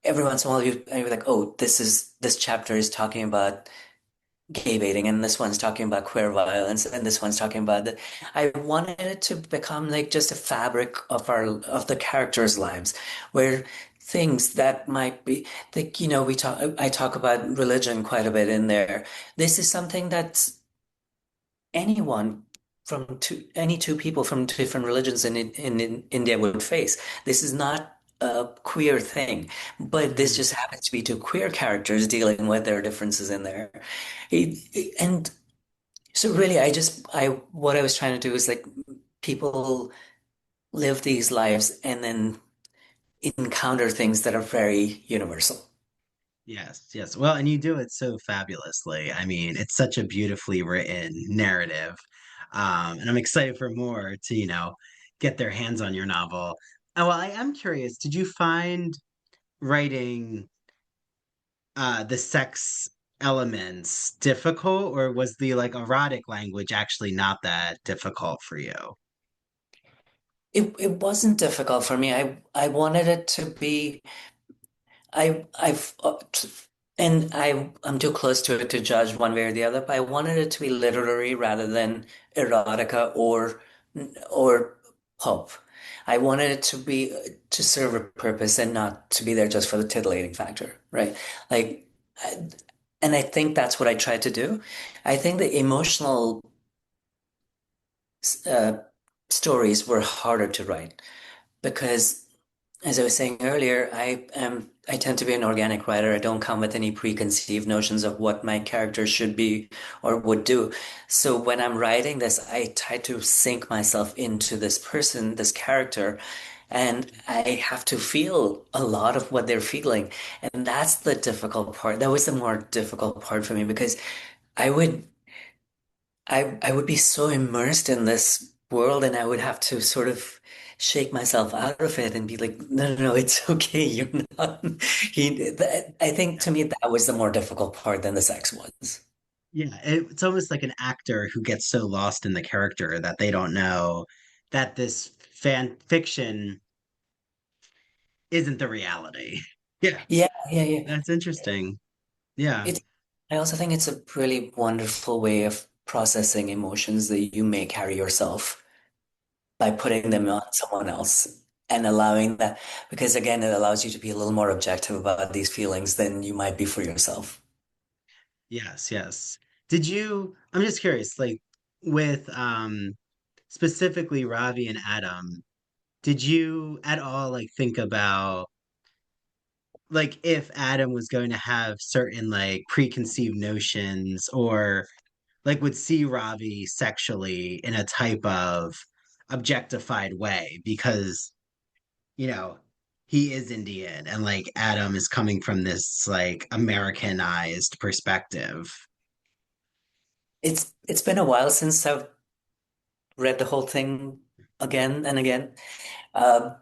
every once in a while you're like, oh, this chapter is talking about gay baiting and this one's talking about queer violence and this one's talking about the I wanted it to become like just a fabric of the characters' lives where things that might be like I talk about religion quite a bit in there. This is something that's anyone any two people from different religions in India would face. This is not a queer thing, but this Mhm. just happens to be two queer characters dealing with their differences in there. And so really, what I was trying to do is like people live these lives and then encounter things that are very universal. Yes, yes. Well, and you do it so fabulously. I mean, it's such a beautifully written narrative. And I'm excited for more to, get their hands on your novel. Oh, well, I am curious, did you find writing the sex elements difficult, or was the like erotic language actually not that difficult for you? It wasn't difficult for me. I wanted it to be I've and I'm too close to it to judge one way or the other, but I wanted it to be literary rather than erotica or pulp. I wanted it to be to serve a purpose and not to be there just for the titillating factor, right? Like, I- and I think that's what I tried to do. I think the emotional uh, stories were harder to write because as I was saying earlier, I tend to be an organic writer. I don't come with any preconceived notions of what my character should be or would do. So when I'm writing this, I try to sink myself into this person, this character, and I have to feel a lot of what they're feeling. And that's the difficult part. That was the more difficult part for me because I would I would be so immersed in this world and I would have to sort of shake myself out of it and be like, no, no, no, it's okay. You're not. I think to me that was the more difficult part than the sex was. Yeah, it's almost like an actor who gets so lost in the character that they don't know that this fan fiction isn't the reality. Yeah, Yeah, yeah, yeah. that's interesting. Yeah. It, I also think it's a really wonderful way of processing emotions that you may carry yourself by putting them on someone else and allowing that, because again, it allows you to be a little more objective about these feelings than you might be for yourself. Yes, yes. I'm just curious, like with specifically Ravi and Adam, did you at all like think about like if Adam was going to have certain like preconceived notions or like would see Ravi sexually in a type of objectified way because, you know, he is Indian and like Adam is coming from this like Americanized perspective. It's been a while since I've read the whole thing again and again. Um,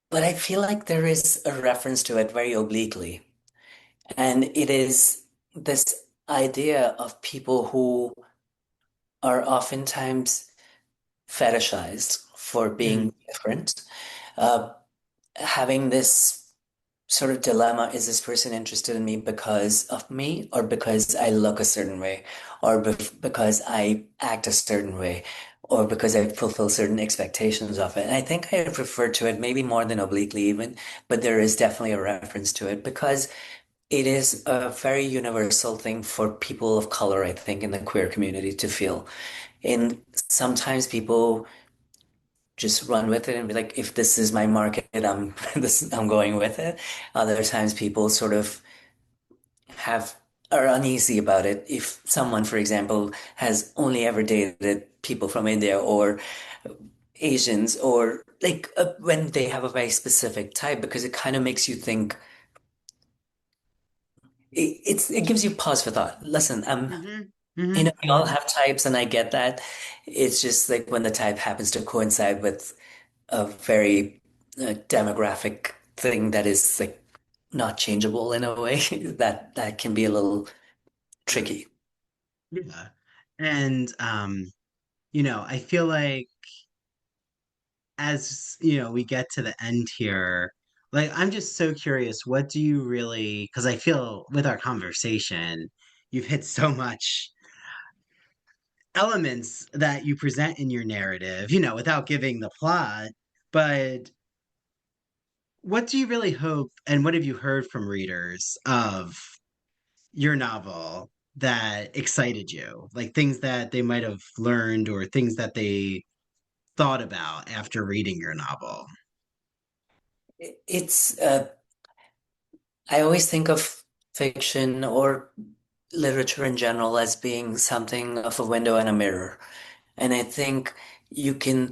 but I feel like there is a reference to it very obliquely. And it is this idea of people who are oftentimes fetishized for Mhm. being different, uh, having this sort of dilemma, is this person interested in me because of me or because I look a certain way or because I act a certain way or because I fulfill certain expectations of it. And I think I refer to it maybe more than obliquely even, but there is definitely a reference to it because it is a very universal thing for people of color, I think, in the queer community to feel. And sometimes people just run with it and be like, if this is my market, I'm going with it. Other times people sort of have are uneasy about it. If someone, for example, has only ever dated people from India or Asians or like when they have a very specific type, because it kind of makes you think it gives you pause for thought. Listen, Hmm. we all have types and I get that. It's just like when the type happens to coincide with a very demographic thing that is like not changeable in a way that can be a little tricky. Yeah. And I feel like as we get to the end here, like I'm just so curious, what do you really, because I feel with our conversation, you've hit so much elements that you present in your narrative, without giving the plot, but what do you really hope and what have you heard from readers of your novel that excited you? Like things that they might have learned or things that they thought about after reading your novel. It's I always think of fiction or literature in general as being something of a window and a mirror. And I think you can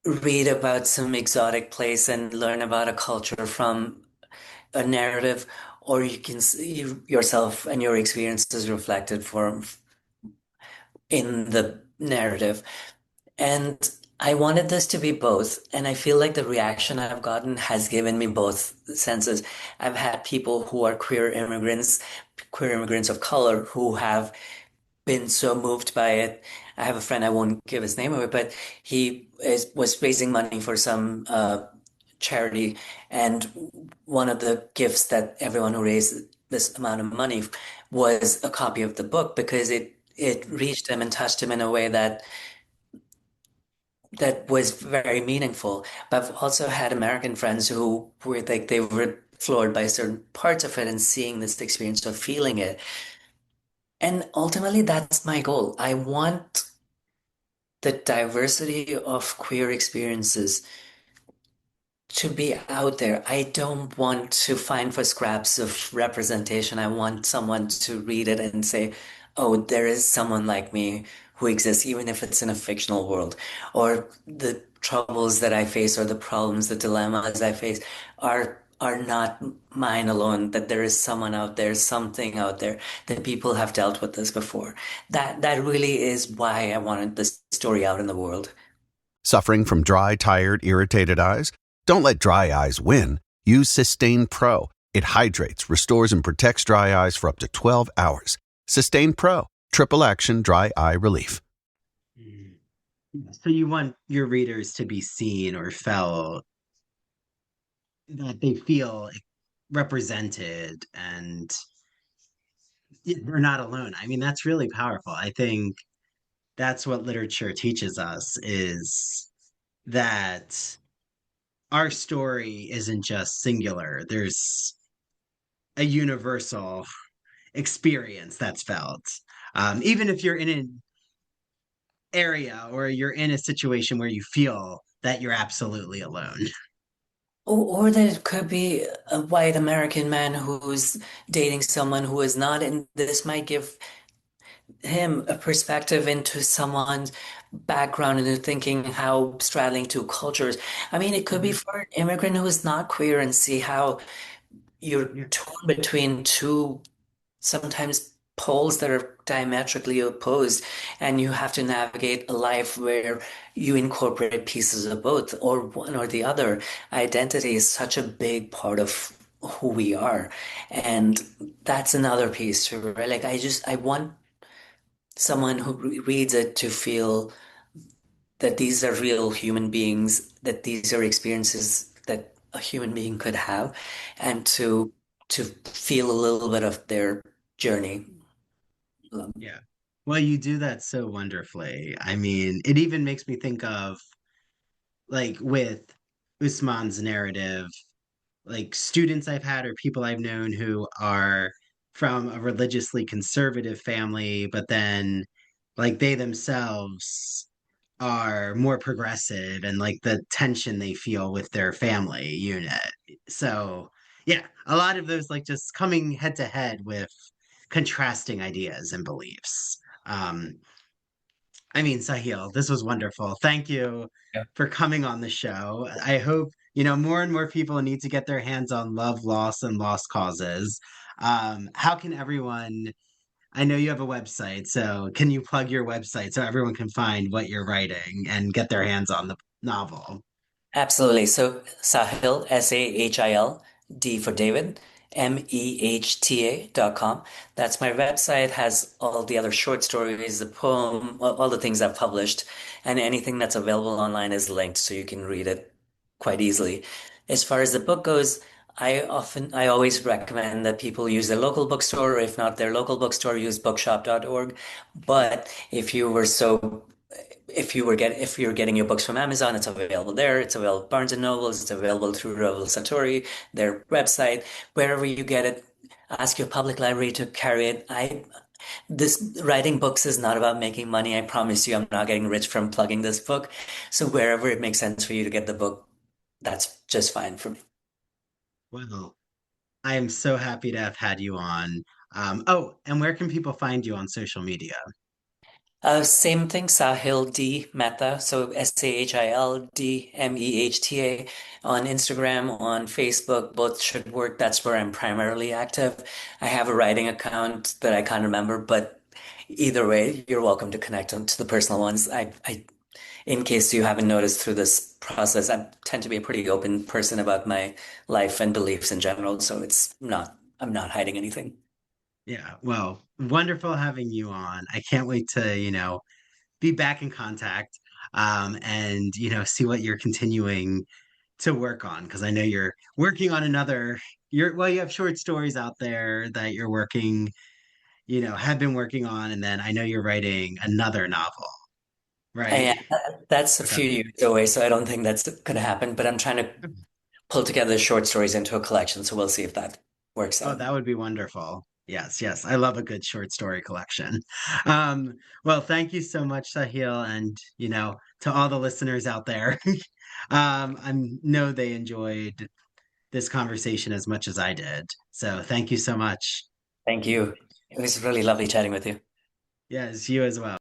read about some exotic place and learn about a culture from a narrative, or you can see yourself and your experiences reflected in the narrative. And I wanted this to be both. And I feel like the reaction I've gotten has given me both senses. I've had people who are queer immigrants of color, who have been so moved by it. I have a friend, I won't give his name away, but was raising money for some charity. And one of the gifts that everyone who raised this amount of money was a copy of the book because it reached him and touched him in a way that was very meaningful. But I've also had American friends who were like they were floored by certain parts of it and seeing this experience of feeling it. And ultimately, that's my goal. I want the diversity of queer experiences to be out there. I don't want to find for scraps of representation. I want someone to read it and say, oh, there is someone like me who exists, even if it's in a fictional world. Or the troubles that I face or the problems, the dilemmas I face are not mine alone, that there is someone out there, something out there, that people have dealt with this before. That really is why I wanted this story out in the world. Suffering from dry, tired, irritated eyes? Don't let dry eyes win. Use Systane Pro. It hydrates, restores, and protects dry eyes for up to 12 hours. Systane Pro. Triple action dry eye relief. Mm. So you want your readers to be seen or felt that they feel represented and they're not alone. I mean, that's really powerful. I think that's what literature teaches us is that our story isn't just singular. There's a universal experience that's felt. Even if you're in an area or you're in a situation where you feel that you're absolutely alone. Or that it could be a white American man who's dating someone who is not, and this might give him a perspective into someone's background, into thinking how straddling two cultures. I mean, it could be Mhm. for an immigrant who is not queer and see how you're Yeah. torn between two sometimes poles that are diametrically opposed, and you have to navigate a life where you incorporate pieces of both or one or the other. Identity is such a big part of who we are, and that's another piece too, right? Like I want someone who reads it to feel that these are real human beings, that these are experiences that a human being could have, and to feel a little bit of their journey. Yeah. Well, you do that so wonderfully. I mean, it even makes me think of like with Usman's narrative, like students I've had or people I've known who are from a religiously conservative family, but then like they themselves are more progressive and like the tension they feel with their family unit. So, yeah, a lot of those like just coming head to head with contrasting ideas and beliefs. I mean, Sahil, this was wonderful. Thank you for coming on the show. I hope, more and more people need to get their hands on love, loss, and lost causes. How can everyone, I know you have a website, so can you plug your website so everyone can find what you're writing and get their hands on the novel? Absolutely. So Sahil, Sahil, D for David, Mehta.com. That's my website, has all the other short stories, the poem, all the things I've published, and anything that's available online is linked so you can read it quite easily. As far as the book goes, I always recommend that people use their local bookstore, or if not their local bookstore, use bookshop.org. But if you're getting your books from Amazon, it's available there. It's available at Barnes and Nobles. It's available through Revel Satori, their website, wherever you get it. Ask your public library to carry it. This writing books is not about making money. I promise you, I'm not getting rich from plugging this book. So wherever it makes sense for you to get the book, that's just fine for me. Well, I am so happy to have had you on. Oh, and where can people find you on social media? Same thing, Sahil D Mehta. So Sahil D Mehta on Instagram, on Facebook, both should work. That's where I'm primarily active. I have a writing account that I can't remember, but either way, you're welcome to connect on to the personal ones. In case you haven't noticed through this process, I tend to be a pretty open person about my life and beliefs in general. So I'm not hiding anything. Yeah, well, wonderful having you on. I can't wait to, be back in contact and, see what you're continuing to work on because I know you're working on you have short stories out there that you're working, have been working on, and then I know you're writing another novel, right? And that's a Okay. few years away, so I don't think that's going to happen. But I'm trying to pull together short stories into a collection, so we'll see if that works Oh, out. that would be wonderful. Yes, yes. I love a good short story collection. Um, well, thank you so much, Sahil, and to all the listeners out there. I know they enjoyed this conversation as much as I did. So thank you so much. Thank you. It was really lovely chatting with you. Yes, you as well.